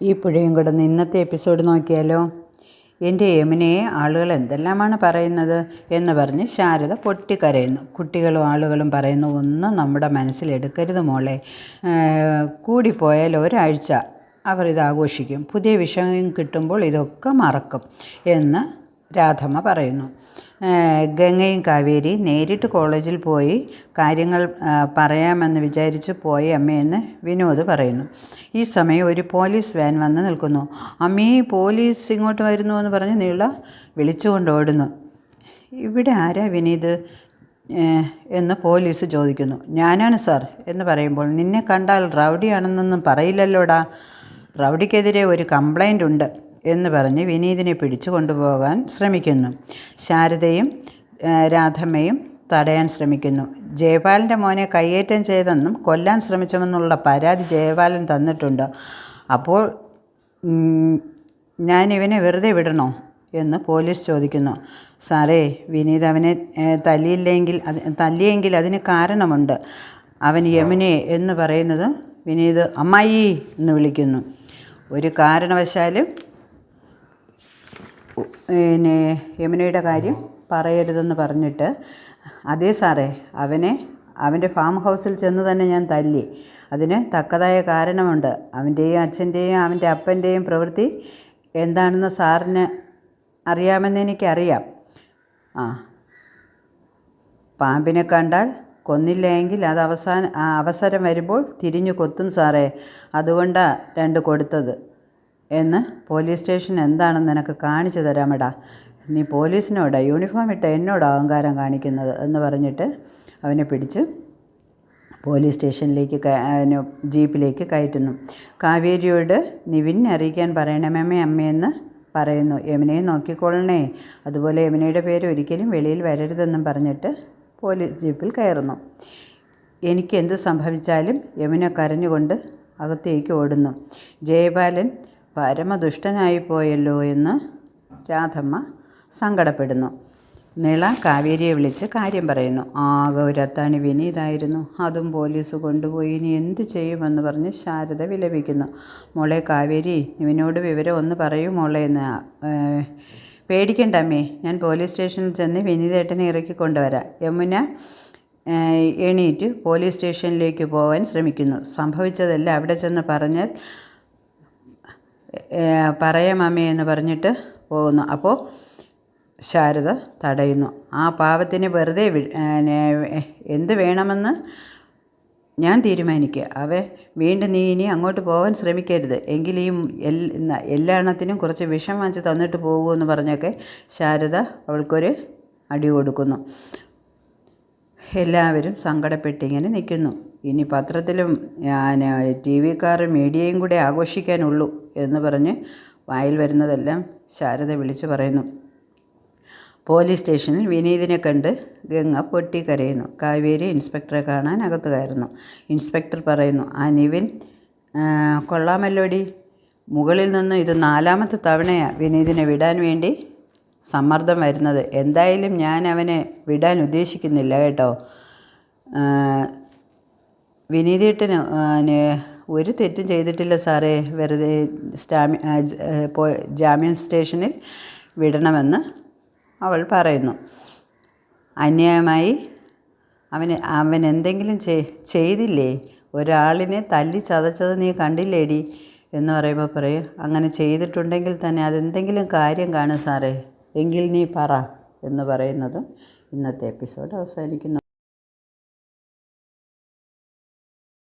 ഈ പുഴയും കൂടെ ഇന്നത്തെ എപ്പിസോഡ് നോക്കിയാലോ. എൻ്റെ യമുനയെ ആളുകൾ എന്തെല്ലാമാണ് പറയുന്നത് എന്ന് പറഞ്ഞ് ശാരദ പൊട്ടിക്കരയുന്നു. കുട്ടികളും ആളുകളും പറയുന്നു, ഒന്നും നമ്മുടെ മനസ്സിലെടുക്കരുത് മോളെ, കൂടിപ്പോയാൽ ഒരാഴ്ച അവർ ഇത് ആഘോഷിക്കും, പുതിയ വിഷയം കിട്ടുമ്പോൾ ഇതൊക്കെ മറക്കും എന്ന് രാധമ്മ പറയുന്നു. ഗംഗയും കാവേരി നേരിട്ട് കോളേജിൽ പോയി കാര്യങ്ങൾ പറയാമെന്ന് വിചാരിച്ച് പോയി അമ്മയെന്ന് വിനോദ് പറയുന്നു. ഈ സമയം ഒരു പോലീസ് വാൻ വന്ന് നിൽക്കുന്നു. അമ്മേ, പോലീസ് ഇങ്ങോട്ട് വരുന്നു എന്ന് പറഞ്ഞ് നീള വിളിച്ചുകൊണ്ട് ഓടുന്നു. ഇവിടെ ആരാ വിനീത് എന്ന് പോലീസ് ചോദിക്കുന്നു. ഞാനാണ് സാർ എന്ന് പറയുമ്പോൾ, നിന്നെ കണ്ടാൽ റൗഡിയാണെന്നൊന്നും പറയില്ലല്ലോടാ, റൗഡിക്കെതിരെ ഒരു കംപ്ലൈൻ്റ് ഉണ്ട് എന്ന് പറഞ്ഞ് വിനീതിനെ പിടിച്ചു കൊണ്ടുപോകാൻ ശ്രമിക്കുന്നു. ശാരദയും രാധമ്മയും തടയാൻ ശ്രമിക്കുന്നു. ജയപാലൻ്റെ മോനെ കയ്യേറ്റം ചെയ്തെന്നും കൊല്ലാൻ ശ്രമിച്ചുമെന്നുള്ള പരാതി ജയപാലൻ തന്നിട്ടുണ്ട്. അപ്പോൾ ഞാൻ ഇവനെ വെറുതെ വിടണോ എന്ന് പോലീസ് ചോദിക്കുന്നു. സാറേ, വിനീത് അവനെ തല്ലിയെങ്കിൽ അതിന് കാരണമുണ്ട്. അവൻ യമുനെ എന്ന് പറയുന്നത് വിനീത് അമ്മായി എന്ന് വിളിക്കുന്നു. ഒരു കാരണവശാലും യമുനയുടെ കാര്യം പറയരുതെന്ന് പറഞ്ഞിട്ട്, അതേ സാറേ, അവൻ്റെ ഫാം ഹൗസിൽ ചെന്ന് തന്നെ ഞാൻ തല്ലി. അതിന് തക്കതായ കാരണമുണ്ട്. അവൻ്റെയും അച്ഛൻ്റെയും അവൻ്റെ അപ്പൻ്റെയും പ്രവൃത്തി എന്താണെന്ന് സാറിന് അറിയാമെന്ന് എനിക്കറിയാം. പാമ്പിനെ കണ്ടാൽ കൊന്നില്ലെങ്കിൽ അത് അവസരം വരുമ്പോൾ തിരിഞ്ഞു കൊത്തും സാറേ, അതുകൊണ്ടാണ് 2 കൊടുത്തത് എന്ന് പോലീസ് സ്റ്റേഷൻ എന്താണെന്ന് നിനക്ക് കാണിച്ചു തരാമെടാ. നീ പോലീസിനോടാ യൂണിഫോം ഇട്ട എന്നോട് അഹങ്കാരം കാണിക്കുന്നത് എന്ന് പറഞ്ഞിട്ട് അവനെ പിടിച്ച് പോലീസ് സ്റ്റേഷനിലേക്ക് ജീപ്പിലേക്ക് കയറ്റുന്നു. കാവേരിയോട് നിവിനെ അറിയിക്കാൻ പറയണമേ അമ്മയെന്ന് പറയുന്നു. യമുനയെ നോക്കിക്കൊള്ളണേ, അതുപോലെ യമുനയുടെ പേര് ഒരിക്കലും വെളിയിൽ വരരുതെന്നും പറഞ്ഞിട്ട് പോലീസ് ജീപ്പിൽ കയറുന്നു. എനിക്ക് എന്ത് സംഭവിച്ചാലും യമുന കരഞ്ഞുകൊണ്ട് അകത്തേക്ക് ഓടുന്നു. ജയപാലൻ പരമദുഷ്ടനായിപ്പോയല്ലോ എന്ന് രാധമ്മ സങ്കടപ്പെടുന്നു. നിള കാവേരിയെ വിളിച്ച് കാര്യം പറയുന്നു. ആകെ ഒരു അത്താണി വിനീതായിരുന്നു, അതും പോലീസ് കൊണ്ടുപോയി, ഇനി എന്ത് ചെയ്യുമെന്ന് പറഞ്ഞ് ശാരദ വിലപിക്കുന്നു. മോളെ കാവേരി, ഇവനോട് വിവരം ഒന്ന് പറയൂ മോളെ എന്ന്. പേടിക്കണ്ട അമ്മേ, ഞാൻ പോലീസ് സ്റ്റേഷനിൽ ചെന്ന് വിനീതേട്ടനെ ഇറക്കി കൊണ്ടുവരാം. യമുന എണീറ്റ് പോലീസ് സ്റ്റേഷനിലേക്ക് പോകാൻ ശ്രമിക്കുന്നു. സംഭവിച്ചതെല്ലാം അവിടെ ചെന്ന് പറയാം അമ്മേ എന്ന് പറഞ്ഞിട്ട് പോകുന്നു. അപ്പോൾ ശാരദ തടയുന്നു. ആ പാവത്തിന് വെറുതെ എന്ത് വേണമെന്ന് ഞാൻ തീരുമാനിക്കുക. വീണ്ടും നീ ഇനി അങ്ങോട്ട് പോകാൻ ശ്രമിക്കരുത്, എങ്കിലും എല്ലാത്തിനും കുറച്ച് വിഷം വാങ്ങിച്ച് തന്നിട്ട് പോകുമെന്ന് പറഞ്ഞൊക്കെ ശാരദ അവൾക്കൊരു അടി കൊടുക്കുന്നു. എല്ലാവരും സങ്കടപ്പെട്ടിങ്ങനെ നിൽക്കുന്നു. ഇനി പത്രത്തിലും TV-ക്കാരും മീഡിയയും കൂടെ ആഘോഷിക്കാനുള്ളൂ എന്ന് പറഞ്ഞ് വായിൽ വരുന്നതെല്ലാം ശാരദ വിളിച്ചു പറയുന്നു. പോലീസ് സ്റ്റേഷനിൽ വിനീതിനെ കണ്ട് ഗംഗ പൊട്ടിക്കരയുന്നു. കാവേരി ഇൻസ്പെക്ടറെ കാണാൻ അകത്ത് കയറുന്നു. ഇൻസ്പെക്ടർ പറയുന്നു, ആ നിവിൻ കൊള്ളാമല്ലോടി, മുകളിൽ നിന്ന് ഇത് 4ാമത്തെ തവണയാണ് വിനീതിനെ വിടാൻ വേണ്ടി സമ്മർദ്ദം വരുന്നത്. എന്തായാലും ഞാൻ അവനെ വിടാൻ ഉദ്ദേശിക്കുന്നില്ല കേട്ടോ. വിനീതേട്ടന് ഒരു തെറ്റും ചെയ്തിട്ടില്ല സാറേ, വെറുതെ ജാമ്യം സ്റ്റേഷനിൽ വിടണമെന്ന് അവൾ പറയുന്നു. അന്യായമായി അവൻ എന്തെങ്കിലും ചെയ്തില്ലേ? ഒരാളിനെ തല്ലി ചതച്ചത് നീ കണ്ടില്ലേടി എന്ന് പറയുമ്പോൾ പറയും, അങ്ങനെ ചെയ്തിട്ടുണ്ടെങ്കിൽ തന്നെ അതെന്തെങ്കിലും കാര്യം കാണും സാറേ, എങ്കിൽ നീ പറ എന്ന് പറയുന്നതും ഇന്നത്തെ എപ്പിസോഡ് അവസാനിക്കുന്നു.